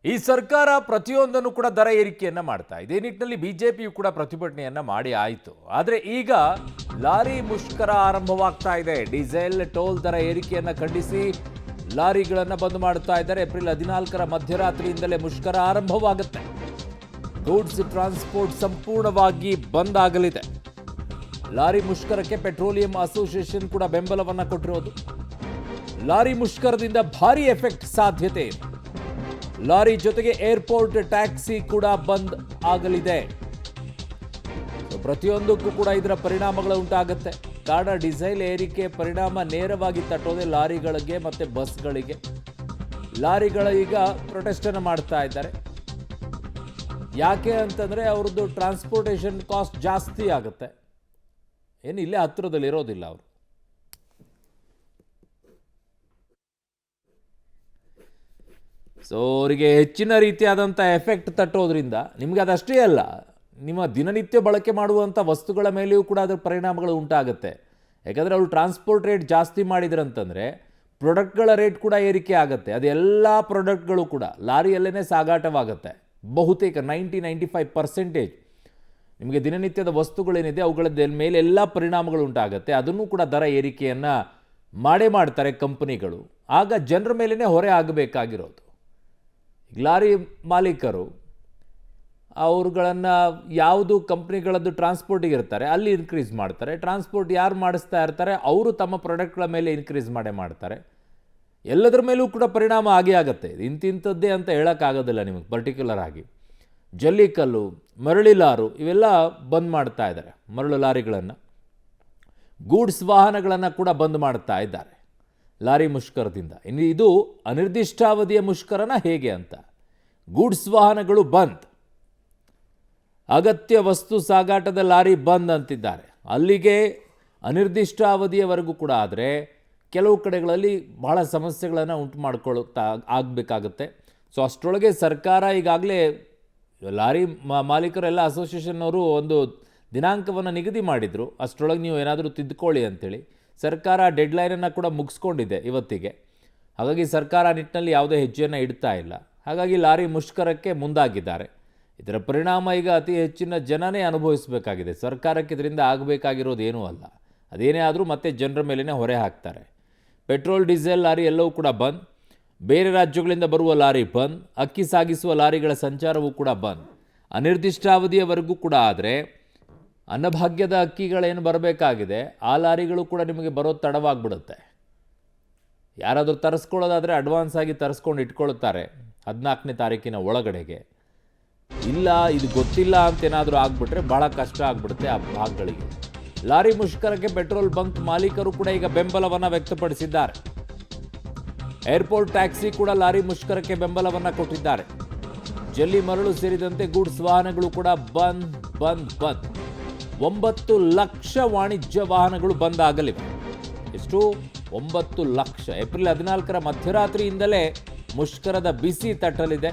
ಈ ಸರ್ಕಾರ ಪ್ರತಿಯೊಂದನ್ನು ಕೂಡ ದರ ಏರಿಕೆಯನ್ನ ಮಾಡ್ತಾ ಇದೆ. ಈ ನಿಟ್ಟಿನಲ್ಲಿ ಬಿಜೆಪಿಯು ಕೂಡ ಪ್ರತಿಭಟನೆಯನ್ನ ಮಾಡಿ ಆಯಿತು. ಆದರೆ ಈಗ ಲಾರಿ ಮುಷ್ಕರ ಆರಂಭವಾಗ್ತಾ ಇದೆ. ಡೀಸೆಲ್ ಟೋಲ್ ದರ ಏರಿಕೆಯನ್ನ ಖಂಡಿಸಿ ಲಾರಿಗಳನ್ನು ಬಂದ್ ಮಾಡ್ತಾ ಇದ್ದಾರೆ. ಏಪ್ರಿಲ್ 14ರ ಮಧ್ಯರಾತ್ರಿಯಿಂದಲೇ ಮುಷ್ಕರ ಆರಂಭವಾಗುತ್ತೆ. ಗೂಡ್ಸ್ ಟ್ರಾನ್ಸ್ಪೋರ್ಟ್ ಸಂಪೂರ್ಣವಾಗಿ ಬಂದ್ ಆಗಲಿದೆ. ಲಾರಿ ಮುಷ್ಕರಕ್ಕೆ ಪೆಟ್ರೋಲಿಯಂ ಅಸೋಸಿಯೇಷನ್ ಕೂಡ ಬೆಂಬಲವನ್ನ ಕೊಟ್ಟಿರೋದು. ಲಾರಿ ಮುಷ್ಕರದಿಂದ ಭಾರಿ ಎಫೆಕ್ಟ್ ಸಾಧ್ಯತೆ ಇದೆ. ಲಾರಿ ಜೊತೆಗೆ ಏರ್ಪೋರ್ಟ್ ಟ್ಯಾಕ್ಸಿ ಕೂಡ ಬಂದ್ ಆಗಲಿದೆ. ಪ್ರತಿಯೊಂದಕ್ಕೂ ಕೂಡ ಇದರ ಪರಿಣಾಮಗಳು ಉಂಟಾಗುತ್ತೆ. ಕಾರಣ ಡೀಸೆಲ್ ಏರಿಕೆ ಪರಿಣಾಮ ನೇರವಾಗಿ ತಟ್ಟೋದೆ ಲಾರಿಗಳಿಗೆ ಮತ್ತೆ ಬಸ್ಗಳಿಗೆ. ಲಾರಿಗಳ ಈಗ ಪ್ರೊಟೆಸ್ಟ್ ಅನ್ನು ಮಾಡ್ತಾ ಇದ್ದಾರೆ. ಯಾಕೆ ಅಂತಂದ್ರೆ ಅವ್ರದ್ದು ಟ್ರಾನ್ಸ್ಪೋರ್ಟೇಷನ್ ಕಾಸ್ಟ್ ಜಾಸ್ತಿ ಆಗುತ್ತೆ. ಏನು ಇಲ್ಲೇ ಹತ್ತಿರದಲ್ಲಿ ಇರೋದಿಲ್ಲ ಅವರು. ಸೊ ಅವರಿಗೆ ಹೆಚ್ಚಿನ ರೀತಿಯಾದಂಥ ಎಫೆಕ್ಟ್ ತಟ್ಟೋದ್ರಿಂದ ನಿಮಗೆ ಅದಷ್ಟೇ ಅಲ್ಲ, ನಿಮ್ಮ ದಿನನಿತ್ಯ ಬಳಕೆ ಮಾಡುವಂಥ ವಸ್ತುಗಳ ಮೇಲೆಯೂ ಕೂಡ ಅದರ ಪರಿಣಾಮಗಳು ಉಂಟಾಗುತ್ತೆ. ಯಾಕಂದರೆ ಅವರು ಟ್ರಾನ್ಸ್ಪೋರ್ಟ್ ರೇಟ್ ಜಾಸ್ತಿ ಮಾಡಿದ್ರಂತಂದರೆ ಪ್ರಾಡಕ್ಟ್ಗಳ ರೇಟ್ ಕೂಡ ಏರಿಕೆ ಆಗುತ್ತೆ. ಅದೆಲ್ಲ ಪ್ರಾಡಕ್ಟ್ಗಳು ಕೂಡ ಲಾರಿಯಲ್ಲೇ ಸಾಗಾಟವಾಗುತ್ತೆ. ಬಹುತೇಕ 90-95% ನಿಮಗೆ ದಿನನಿತ್ಯದ ವಸ್ತುಗಳೇನಿದೆ ಅವುಗಳ ಮೇಲೆ ಎಲ್ಲ ಪರಿಣಾಮಗಳು ಉಂಟಾಗುತ್ತೆ. ಅದನ್ನು ಕೂಡ ದರ ಏರಿಕೆಯನ್ನು ಮಾಡ್ತಾರೆ ಕಂಪನಿಗಳು. ಆಗ ಜನರ ಮೇಲೇ ಹೊರೆ ಆಗಬೇಕಾಗಿರೋದು. ಲಾರಿ ಮಾಲೀಕರು ಅವ್ರುಗಳನ್ನು ಯಾವುದು ಕಂಪ್ನಿಗಳದ್ದು ಟ್ರಾನ್ಸ್ಪೋರ್ಟಿಗೆ ಇರ್ತಾರೆ ಅಲ್ಲಿ ಇನ್ಕ್ರೀಸ್ ಮಾಡ್ತಾರೆ. ಟ್ರಾನ್ಸ್ಪೋರ್ಟ್ ಯಾರು ಮಾಡಿಸ್ತಾ ಇರ್ತಾರೆ ಅವರು ತಮ್ಮ ಪ್ರಾಡಕ್ಟ್ಗಳ ಮೇಲೆ ಇನ್ಕ್ರೀಸ್ ಮಾಡ್ತಾರೆ. ಎಲ್ಲದರ ಮೇಲೂ ಕೂಡ ಪರಿಣಾಮ ಆಗೇ ಆಗುತ್ತೆ. ಇಂತಿಂಥದ್ದೇ ಅಂತ ಹೇಳೋಕ್ಕಾಗೋದಿಲ್ಲ ನಿಮಗೆ ಪರ್ಟಿಕ್ಯುಲರ್ ಆಗಿ. ಜಲ್ಲಿಕಲ್ಲು, ಮರಳಿ ಲಾರು ಇವೆಲ್ಲ ಬಂದ್ ಮಾಡ್ತಾ ಇದ್ದಾರೆ. ಮರಳು ಲಾರಿಗಳನ್ನು, ಗೂಡ್ಸ್ ವಾಹನಗಳನ್ನು ಕೂಡ ಬಂದ್ ಮಾಡ್ತಾ ಇದ್ದಾರೆ ಲಾರಿ ಮುಷ್ಕರದಿಂದ. ಇನ್ನು ಇದು ಅನಿರ್ದಿಷ್ಟಾವಧಿಯ ಮುಷ್ಕರನ ಹೇಗೆ ಅಂತ. ಗೂಡ್ಸ್ ವಾಹನಗಳು ಬಂದ್, ಅಗತ್ಯ ವಸ್ತು ಸಾಗಾಟದ ಲಾರಿ ಬಂದ್ ಅಂತಿದ್ದಾರೆ. ಅಲ್ಲಿಗೆ ಅನಿರ್ದಿಷ್ಟಾವಧಿಯವರೆಗೂ ಕೂಡ ಆದರೆ ಕೆಲವು ಕಡೆಗಳಲ್ಲಿ ಬಹಳ ಸಮಸ್ಯೆಗಳನ್ನು ಉಂಟು ಆಗಬೇಕಾಗುತ್ತೆ. ಸೊ ಅಷ್ಟರೊಳಗೆ ಸರ್ಕಾರ ಈಗಾಗಲೇ ಲಾರಿ ಮಾಲೀಕರೆಲ್ಲ ಅಸೋಸಿಯೇಷನ್ನವರು ಒಂದು ದಿನಾಂಕವನ್ನು ನಿಗದಿ ಮಾಡಿದರು. ಅಷ್ಟರೊಳಗೆ ನೀವು ಏನಾದರೂ ತಿದ್ದುಕೊಳ್ಳಿ ಅಂಥೇಳಿ. ಸರ್ಕಾರ ಡೆಡ್ಲೈನನ್ನು ಕೂಡ ಮುಗಿಸ್ಕೊಂಡಿದೆ ಇವತ್ತಿಗೆ. ಹಾಗಾಗಿ ಸರ್ಕಾರ ನಿಟ್ಟಿನಲ್ಲಿ ಯಾವುದೇ ಹೆಜ್ಜೆಯನ್ನು ಇಡ್ತಾ ಇಲ್ಲ. ಹಾಗಾಗಿ ಲಾರಿ ಮುಷ್ಕರಕ್ಕೆ ಮುಂದಾಗಿದ್ದಾರೆ. ಇದರ ಪರಿಣಾಮ ಈಗ ಅತಿ ಹೆಚ್ಚಿನ ಜನನೇ ಅನುಭವಿಸಬೇಕಾಗಿದೆ. ಸರ್ಕಾರಕ್ಕೆ ಇದರಿಂದ ಆಗಬೇಕಾಗಿರೋದು ಏನೂ ಅಲ್ಲ. ಅದೇನೇ ಆದರೂ ಮತ್ತೆ ಜನರ ಮೇಲೇ ಹೊರೆ ಹಾಕ್ತಾರೆ. ಪೆಟ್ರೋಲ್, ಡೀಸೆಲ್ ಲಾರಿ ಎಲ್ಲವೂ ಕೂಡ ಬಂದ್. ಬೇರೆ ರಾಜ್ಯಗಳಿಂದ ಬರುವ ಲಾರಿ ಬಂದ್. ಅಕ್ಕಿ ಸಾಗಿಸುವ ಲಾರಿಗಳ ಸಂಚಾರವೂ ಕೂಡ ಬಂದ್. ಅನಿರ್ದಿಷ್ಟಾವಧಿಯವರೆಗೂ ಕೂಡ ಆದರೆ ಅನ್ನಭಾಗ್ಯದ ಅಕ್ಕಿಗಳೇನು ಬರಬೇಕಾಗಿದೆ ಆ ಲಾರಿಗಳು ಕೂಡ ನಿಮಗೆ ಬರೋದು ತಡವಾಗಿಬಿಡುತ್ತೆ. ಯಾರಾದರೂ ತರಿಸ್ಕೊಳ್ಳೋದಾದರೆ ಅಡ್ವಾನ್ಸ್ ಆಗಿ ತರಿಸ್ಕೊಂಡು ಇಟ್ಕೊಳ್ತಾರೆ 14ನೇ ತಾರೀಕಿನ ಒಳಗಡೆಗೆ. ಇಲ್ಲ ಇದು ಗೊತ್ತಿಲ್ಲ ಅಂತೇನಾದರೂ ಆಗಿಬಿಟ್ರೆ ಭಾಳ ಕಷ್ಟ ಆಗಿಬಿಡುತ್ತೆ ಆ ಭಾಗಗಳಿಗೆ. ಲಾರಿ ಮುಷ್ಕರಕ್ಕೆ ಪೆಟ್ರೋಲ್ ಬಂಕ್ ಮಾಲೀಕರು ಕೂಡ ಈಗ ಬೆಂಬಲವನ್ನು ವ್ಯಕ್ತಪಡಿಸಿದ್ದಾರೆ. ಏರ್ಪೋರ್ಟ್ ಟ್ಯಾಕ್ಸಿ ಕೂಡ ಲಾರಿ ಮುಷ್ಕರಕ್ಕೆ ಬೆಂಬಲವನ್ನು ಕೊಟ್ಟಿದ್ದಾರೆ. ಜಲ್ಲಿ, ಮರಳು ಸೇರಿದಂತೆ ಗೂಡ್ಸ್ ವಾಹನಗಳು ಕೂಡ ಬಂದ್. 9 ಲಕ್ಷ ವಾಣಿಜ್ಯ ವಾಹನಗಳು ಬಂದ್ ಆಗಲಿವೆ. ಎಷ್ಟು? 9 ಲಕ್ಷ. ಏಪ್ರಿಲ್ 14ರ ಮಧ್ಯರಾತ್ರಿಯಿಂದಲೇ ಮುಷ್ಕರದ ಬಿಸಿ ತಟ್ಟಲಿದೆ.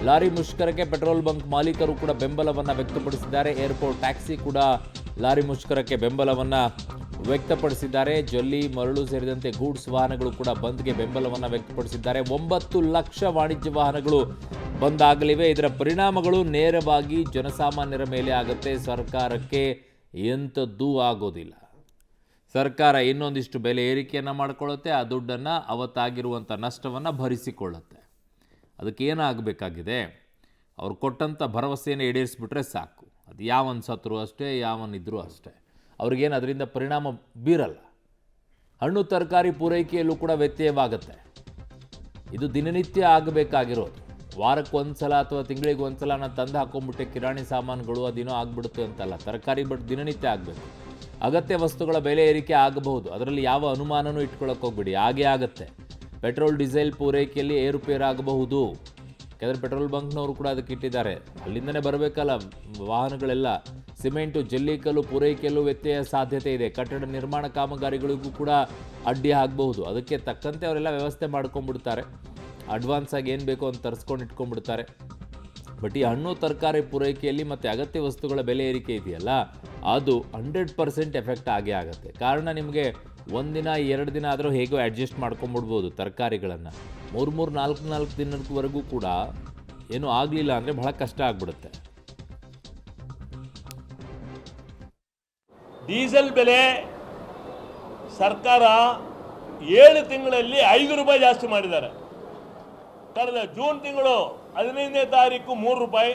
ಲಾರಿ ಮುಷ್ಕರಕ್ಕೆ ಪೆಟ್ರೋಲ್ ಬಂಕ್ ಮಾಲೀಕರು ಕೂಡ ಬೆಂಬಲವನ್ನು ವ್ಯಕ್ತಪಡಿಸಿದ್ದಾರೆ. ಏರ್ಪೋರ್ಟ್ ಟ್ಯಾಕ್ಸಿ ಕೂಡ ಲಾರಿ ಮುಷ್ಕರಕ್ಕೆ ಬೆಂಬಲವನ್ನು ವ್ಯಕ್ತಪಡಿಸಿದ್ದಾರೆ. ಜಲ್ಲಿ, ಮರಳು ಸೇರಿದಂತೆ ಗೂಡ್ಸ್ ವಾಹನಗಳು ಕೂಡ ಬಂದ್ಗೆ ಬೆಂಬಲವನ್ನು ವ್ಯಕ್ತಪಡಿಸಿದ್ದಾರೆ. 9 ಲಕ್ಷ ವಾಣಿಜ್ಯ ವಾಹನಗಳು ಬಂದಾಗಲಿವೆ. ಇದರ ಪರಿಣಾಮಗಳು ನೇರವಾಗಿ ಜನಸಾಮಾನ್ಯರ ಮೇಲೆ ಆಗುತ್ತೆ. ಸರ್ಕಾರಕ್ಕೆ ಎಂಥದ್ದೂ ಆಗೋದಿಲ್ಲ. ಸರ್ಕಾರ ಇನ್ನೊಂದಿಷ್ಟು ಬೆಲೆ ಏರಿಕೆಯನ್ನು ಮಾಡಿಕೊಳ್ಳುತ್ತೆ. ಆ ದುಡ್ಡನ್ನು ಅವತ್ತಾಗಿರುವಂಥ ನಷ್ಟವನ್ನು ಭರಿಸಿಕೊಳ್ಳುತ್ತೆ. ಅದಕ್ಕೆ ಏನಾಗಬೇಕಾಗಿದೆ? ಅವ್ರು ಕೊಟ್ಟಂಥ ಭರವಸೆಯನ್ನು ಈಡೇರಿಸಿಬಿಟ್ರೆ ಸಾಕು. ಅದು ಯಾವನ್ ಸತ್ರು ಅಷ್ಟೇ, ಯಾವನಿದ್ರೂ ಅಷ್ಟೇ, ಅವ್ರಿಗೇನು ಅದರಿಂದ ಪರಿಣಾಮ ಬೀರಲ್ಲ. ಹಣ್ಣು ತರಕಾರಿ ಪೂರೈಕೆಯಲ್ಲೂ ಕೂಡ ವ್ಯತ್ಯಯವಾಗುತ್ತೆ. ಇದು ದಿನನಿತ್ಯ ಆಗಬೇಕಾಗಿರೋದು. ವಾರಕ್ಕೊಂದ್ಸಲ ಅಥವಾ ತಿಂಗಳಿಗೆ ಒಂದ್ಸಲ ನಾನು ತಂದು ಹಾಕೊಂಡ್ಬಿಟ್ಟೆ ಕಿರಾಣಿ ಸಾಮಾನುಗಳು ಅದೇನೋ ಆಗ್ಬಿಡುತ್ತೆ ಅಂತಲ್ಲ. ತರಕಾರಿ ದಿನನಿತ್ಯ ಆಗಬೇಕು. ಅಗತ್ಯ ವಸ್ತುಗಳ ಬೆಲೆ ಏರಿಕೆ ಆಗಬಹುದು, ಅದರಲ್ಲಿ ಯಾವ ಅನುಮಾನನೂ ಇಟ್ಕೊಳ್ಳೋಕೆ ಹೋಗ್ಬಿಡಿ, ಹಾಗೇ ಆಗುತ್ತೆ. ಪೆಟ್ರೋಲ್, ಡೀಸೆಲ್ ಪೂರೈಕೆಯಲ್ಲಿ ಏರುಪೇರಾಗಬಹುದು. ಯಾಕಂದರೆ ಪೆಟ್ರೋಲ್ ಬಂಕ್ನವರು ಕೂಡ ಅದಕ್ಕೆ ಇಟ್ಟಿದ್ದಾರೆ. ಅಲ್ಲಿಂದನೇ ಬರಬೇಕಲ್ಲ ವಾಹನಗಳೆಲ್ಲ. ಸಿಮೆಂಟು, ಜಲ್ಲಿಕಲ್ಲು ಪೂರೈಕೆಯಲ್ಲೂ ವ್ಯತ್ಯಯ ಸಾಧ್ಯತೆ ಇದೆ. ಕಟ್ಟಡ ನಿರ್ಮಾಣ ಕಾಮಗಾರಿಗಳಿಗೂ ಕೂಡ ಅಡ್ಡಿ ಆಗಬಹುದು. ಅದಕ್ಕೆ ತಕ್ಕಂತೆ ಅವರೆಲ್ಲ ವ್ಯವಸ್ಥೆ ಮಾಡ್ಕೊಂಡ್ಬಿಡ್ತಾರೆ. ಅಡ್ವಾನ್ಸ್ ಆಗಿ ಏನು ಬೇಕೋ ಅಂತ ತರಿಸ್ಕೊಂಡು ಇಟ್ಕೊಂಡ್ಬಿಡ್ತಾರೆ. ಬಟ್ ಈ ಹಣ್ಣು ತರಕಾರಿ ಪೂರೈಕೆಯಲ್ಲಿ ಮತ್ತು ಅಗತ್ಯ ವಸ್ತುಗಳ ಬೆಲೆ ಏರಿಕೆ ಇದೆಯಲ್ಲ, ಅದು 100% ಎಫೆಕ್ಟ್ ಆಗೇ ಆಗುತ್ತೆ. ಕಾರಣ ನಿಮಗೆ ಒಂದಿನ 2 ದಿನ ಆದರೂ ಹೇಗೋ ಅಡ್ಜಸ್ಟ್ ಮಾಡ್ಕೊಂಬಿಡ್ಬೋದು ತರಕಾರಿಗಳನ್ನು. 3-4 ದಿನದವರೆಗೂ ಕೂಡ ಏನೂ ಆಗಲಿಲ್ಲ ಅಂದರೆ ಬಹಳ ಕಷ್ಟ ಆಗ್ಬಿಡುತ್ತೆ. ಡೀಸೆಲ್ ಬೆಲೆ ಸರ್ಕಾರ 7 ತಿಂಗಳಲ್ಲಿ 5 ರೂಪಾಯಿ ಜಾಸ್ತಿ ಮಾಡಿದ್ದಾರೆ. ಕಳೆದ ಜೂನ್ ತಿಂಗಳು 15ನೇ ತಾರೀಕು 3 ರೂಪಾಯಿ,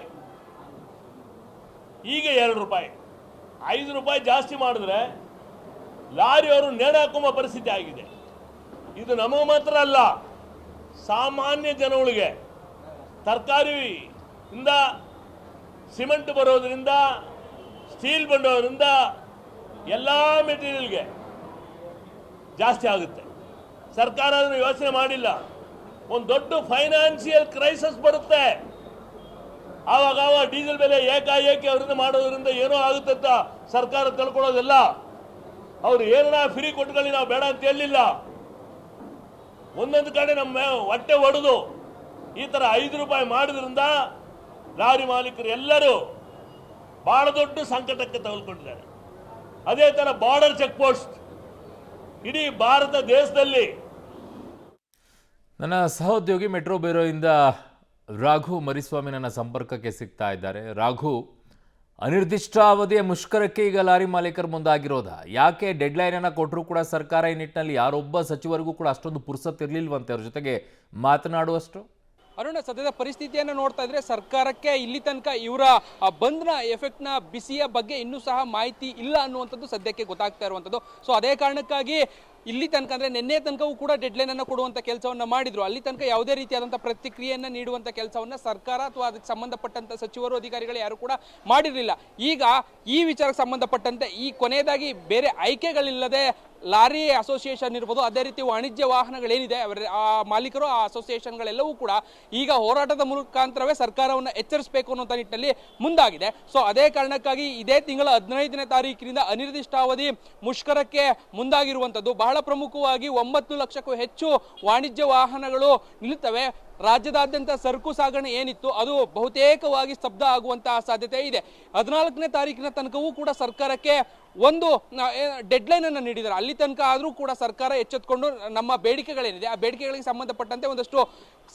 ಈಗ 2 ರೂಪಾಯಿ. 5 ರೂಪಾಯಿ ಜಾಸ್ತಿ ಮಾಡಿದ್ರೆ ಲಾರಿಯವರು ನೇಣಾಕುವ ಪರಿಸ್ಥಿತಿ ಆಗಿದೆ. ಇದು ನಮಗೆ ಮಾತ್ರ ಅಲ್ಲ, ಸಾಮಾನ್ಯ ಜನಗಳಿಗೆ ತರಕಾರಿಯಿಂದ ಸಿಮೆಂಟ್ ಬರೋದ್ರಿಂದ, ಸ್ಟೀಲ್ ಬಂಡೋದ್ರಿಂದ ಎಲ್ಲ ಮೆಟೀರಿಯಲ್ಗೆ ಜಾಸ್ತಿ ಆಗುತ್ತೆ. ಸರ್ಕಾರ ಅದನ್ನು ಯೋಚನೆ ಮಾಡಿಲ್ಲ. ಒಂದು ದೊಡ್ಡ ಫೈನಾನ್ಷಿಯಲ್ ಕ್ರೈಸಿಸ್ ಬರುತ್ತೆ, ಆವಾಗ ಡೀಸೆಲ್ ಬೆಲೆ ಏಕಾಏಕಿ ಅವರಿಂದ ಮಾಡೋದ್ರಿಂದ ಏನೋ ಆಗುತ್ತೆ ಅಂತ ಸರ್ಕಾರ ತಿಳ್ಕೊಳ್ಳೋದಿಲ್ಲ. ಅವರು ಏನನ್ನ ಫ್ರೀ ಕೊಟ್ಕೊಳ್ಳಿ, ನಾವು ಬೇಡ ಅಂತ ಹೇಳಲಿಲ್ಲ. ಒಂದೊಂದು ಕಡೆ ನಮ್ಮ ಹೊಟ್ಟೆ ಒಡೆದು ಈ ಥರ 5 ರೂಪಾಯಿ ಮಾಡಿದ್ರಿಂದ ಲಾರಿ ಮಾಲೀಕರು ಎಲ್ಲರೂ ಭಾಳ ದೊಡ್ಡ ಸಂಕಟಕ್ಕೆ ತಗೊಳ್ಕೊಂಡಿದ್ದಾರೆ. ಅದೇ ಥರ ಬಾರ್ಡರ್ ಚೆಕ್ ಪೋಸ್ಟ್ ಇಡೀ ಭಾರತ ದೇಶದಲ್ಲಿ. ನನ್ನ ಸಹೋದ್ಯೋಗಿ ಮೆಟ್ರೋ ಬ್ಯೂರೋಯಿಂದ ರಾಘು ಮರಿಸ್ವಾಮಿ ನನ್ನ ಸಂಪರ್ಕಕ್ಕೆ ಸಿಗ್ತಾ ಇದ್ದಾರೆ. ರಾಘು, ಅನಿರ್ದಿಷ್ಟಾವಧಿಯ ಮುಷ್ಕರಕ್ಕೆ ಈಗ ಲಾರಿ ಮಾಲೀಕರು ಮುಂದಾಗಿರೋದ? ಯಾಕೆ ಡೆಡ್ಲೈನನ್ನು ಕೊಟ್ಟರೂ ಕೂಡ ಸರ್ಕಾರ ಈ ನಿಟ್ಟಿನಲ್ಲಿ ಯಾರೊಬ್ಬ ಸಚಿವರಿಗೂ ಕೂಡ ಅಷ್ಟೊಂದು ಪುರ್ಸತ್ತಿರಲಿಲ್ವಂತೆ ಅವ್ರ ಜೊತೆಗೆ ಮಾತನಾಡುವಷ್ಟು? ಅರುಣ, ಸದ್ಯದ ಪರಿಸ್ಥಿತಿಯನ್ನು ನೋಡ್ತಾ ಇದ್ರೆ ಸರ್ಕಾರಕ್ಕೆ ಇಲ್ಲಿ ತನಕ ಇವರ ಬಂದ್ನ ಎಫೆಕ್ಟ್ನ ಬಿಸಿಯ ಬಗ್ಗೆ ಇನ್ನೂ ಸಹ ಮಾಹಿತಿ ಇಲ್ಲ ಅನ್ನುವಂಥದ್ದು ಸದ್ಯಕ್ಕೆ ಗೊತ್ತಾಗ್ತಾ ಇರುವಂಥದ್ದು. ಸೊ ಅದೇ ಕಾರಣಕ್ಕಾಗಿ ಇಲ್ಲಿ ತನಕ ಅಂದರೆ ನಿನ್ನೆ ತನಕವೂ ಕೂಡ ಡೆಡ್ಲೈನನ್ನು ಕೊಡುವಂಥ ಕೆಲಸವನ್ನು ಮಾಡಿದ್ರು. ಅಲ್ಲಿ ತನಕ ಯಾವುದೇ ರೀತಿಯಾದಂಥ ಪ್ರತಿಕ್ರಿಯೆಯನ್ನು ನೀಡುವಂಥ ಕೆಲಸವನ್ನು ಸರ್ಕಾರ ಅಥವಾ ಅದಕ್ಕೆ ಸಂಬಂಧಪಟ್ಟಂಥ ಸಚಿವರು ಅಧಿಕಾರಿಗಳು ಯಾರು ಕೂಡ ಮಾಡಿರಲಿಲ್ಲ. ಈಗ ಈ ವಿಚಾರಕ್ಕೆ ಸಂಬಂಧಪಟ್ಟಂತೆ ಈ ಕೊನೆಯದಾಗಿ ಬೇರೆ ಆಯ್ಕೆಗಳಿಲ್ಲದೆ ಲಾರಿ ಅಸೋಸಿಯೇಷನ್ ಇರ್ಬೋದು, ಅದೇ ರೀತಿ ವಾಣಿಜ್ಯ ವಾಹನಗಳೇನಿದೆ ಆ ಮಾಲೀಕರು, ಆ ಅಸೋಸಿಯೇಷನ್ಗಳೆಲ್ಲವೂ ಕೂಡ ಈಗ ಹೋರಾಟದ ಮುಖಾಂತರವೇ ಸರ್ಕಾರವನ್ನು ಎಚ್ಚರಿಸಬೇಕು ಅನ್ನುವಂಥ ನಿಟ್ಟಿನಲ್ಲಿ ಮುಂದಾಗಿದೆ. ಸೊ ಅದೇ ಕಾರಣಕ್ಕಾಗಿ ಇದೇ ತಿಂಗಳ 15ನೇ ತಾರೀಕಿನಿಂದ ಅನಿರ್ದಿಷ್ಟಾವಧಿ ಮುಷ್ಕರಕ್ಕೆ ಮುಂದಾಗಿರುವಂಥದ್ದು. ಬಹಳ ಪ್ರಮುಖವಾಗಿ 9 ಲಕ್ಷಕ್ಕೂ ಹೆಚ್ಚು ವಾಣಿಜ್ಯ ವಾಹನಗಳು ನಿಲ್ಲುತ್ತವೆ. ರಾಜ್ಯದಾದ್ಯಂತ ಸರಕು ಸಾಗಣೆ ಏನಿತ್ತು ಅದು ಬಹುತೇಕವಾಗಿ ಸ್ತಬ್ಧ ಆಗುವಂತಹ ಸಾಧ್ಯತೆ ಇದೆ. 14ನೇ ತಾರೀಕಿನ ತನಕವೂ ಕೂಡ ಸರ್ಕಾರಕ್ಕೆ ಒಂದು ಡೆಡ್ಲೈನ್ ಅನ್ನು ನೀಡಿದ್ದಾರೆ. ಅಲ್ಲಿ ತನಕ ಆದರೂ ಕೂಡ ಸರ್ಕಾರ ಎಚ್ಚೆತ್ತುಕೊಂಡು ನಮ್ಮ ಬೇಡಿಕೆಗಳೇನಿದೆ ಆ ಬೇಡಿಕೆಗಳಿಗೆ ಸಂಬಂಧಪಟ್ಟಂತೆ ಒಂದಷ್ಟು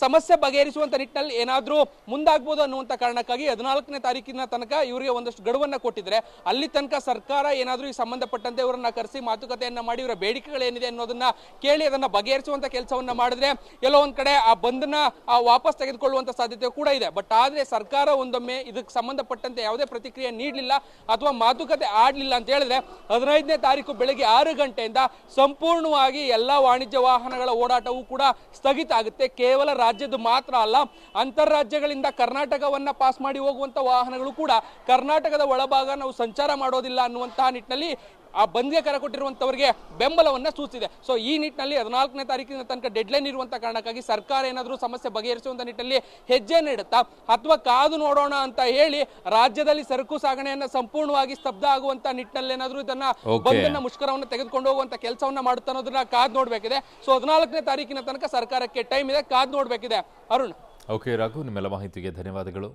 ಸಮಸ್ಯೆ ಬಗೆಹರಿಸುವಂಥ ನಿಟ್ಟಿನಲ್ಲಿ ಏನಾದರೂ ಮುಂದಾಗ್ಬೋದು ಅನ್ನುವಂಥ ಕಾರಣಕ್ಕಾಗಿ 14ನೇ ತಾರೀಕಿನ ತನಕ ಇವರಿಗೆ ಒಂದಷ್ಟು ಗಡುವನ್ನು ಕೊಟ್ಟಿದ್ದಾರೆ. ಅಲ್ಲಿ ತನಕ ಸರ್ಕಾರ ಏನಾದರೂ ಈ ಸಂಬಂಧಪಟ್ಟಂತೆ ಇವರನ್ನ ಕರೆಸಿ ಮಾತುಕತೆಯನ್ನು ಮಾಡಿ ಇವರ ಬೇಡಿಕೆಗಳೇನಿದೆ ಅನ್ನೋದನ್ನ ಕೇಳಿ ಅದನ್ನು ಬಗೆಹರಿಸುವಂಥ ಕೆಲಸವನ್ನು ಮಾಡಿದ್ರೆ ಎಲ್ಲೋ ಒಂದು ಕಡೆ ಆ ಬಂದನ್ನ ವಾಪಸ್ ತೆಗೆದುಕೊಳ್ಳುವಂಥ ಸಾಧ್ಯತೆ ಕೂಡ ಇದೆ. ಬಟ್ ಆದರೆ ಸರ್ಕಾರ ಒಂದೊಮ್ಮೆ ಇದಕ್ಕೆ ಸಂಬಂಧಪಟ್ಟಂತೆ ಯಾವುದೇ ಪ್ರತಿಕ್ರಿಯೆ ನೀಡಲಿಲ್ಲ ಅಥವಾ ಮಾತುಕತೆ ಆಡಲಿಲ್ಲ ಅಂತ ಹೇಳಿದ್ರೆ 15ನೇ ತಾರೀಕು ಬೆಳಗ್ಗೆ 6 ಗಂಟೆಯಿಂದ ಸಂಪೂರ್ಣವಾಗಿ ಎಲ್ಲ ವಾಣಿಜ್ಯ ವಾಹನಗಳ ಓಡಾಟವೂ ಕೂಡ ಸ್ಥಗಿತ ಆಗುತ್ತೆ. ಕೇವಲ ರಾಜ್ಯದ ಮಾತ್ರ ಅಲ್ಲ, ಅಂತರ್ರಾಜ್ಯಗಳಿಂದ ಕರ್ನಾಟಕವನ್ನ ಪಾಸ್ ಮಾಡಿ ಹೋಗುವಂಥ ವಾಹನಗಳು ಕೂಡ ಕರ್ನಾಟಕದ ಒಳಭಾಗ ನಾವು ಸಂಚಾರ ಮಾಡೋದಿಲ್ಲ ಅನ್ನುವಂತಹ ನಿಟ್ಟಿನಲ್ಲಿ ಆ ಬಂದ್ಗೆ ಕರೆ ಕೊಟ್ಟಿರುವಂಥವರಿಗೆ ಬೆಂಬಲವನ್ನು ಸೂಚಿಸಿದೆ. ಸೊ ಈ ನಿಟ್ಟಿನಲ್ಲಿ 14ನೇ ತಾರೀಕಿನ ತನಕ ಡೆಡ್ಲೈನ್ ಇರುವಂಥ ಕಾರಣಕ್ಕಾಗಿ ಸರ್ಕಾರ ಏನಾದರೂ ಸಮಸ್ಯೆ ಬಗೆಹರಿಸುವಂಥ ನಿಟ್ಟಿನಲ್ಲಿ ಹೆಜ್ಜೆ ನೀಡುತ್ತಾ ಅಥವಾ ಕಾದು ನೋಡೋಣ ಅಂತ ಹೇಳಿ ರಾಜ್ಯದಲ್ಲಿ ಸರಕು ಸಾಗಣೆಯನ್ನು ಸಂಪೂರ್ಣವಾಗಿ ಸ್ತಬ್ಧ ಆಗುವಂಥ ನಿಟ್ಟಿನಲ್ಲಿ ಏನಾದರೂ ಇದನ್ನ ಬಂದನ್ನ ಮುಷ್ಕರವನ್ನು ತೆಗೆದುಕೊಂಡು ಹೋಗುವಂಥ ಕೆಲಸವನ್ನ ಮಾಡುತ್ತಾ ಅನ್ನೋದನ್ನ ಕಾದು ನೋಡಬೇಕಿದೆ. ಸೊ 14ನೇ ತಾರೀಕಿನ ತನಕ ಸರ್ಕಾರಕ್ಕೆ ಟೈಮ್ ಇದೆ, ಕಾದು ನೋಡಬೇಕಿದೆ. ಅರುಣ್. ಓಕೆ ರಾಘು, ನಿಮ್ಮೆಲ್ಲ ಮಾಹಿತಿಗೆ ಧನ್ಯವಾದಗಳು.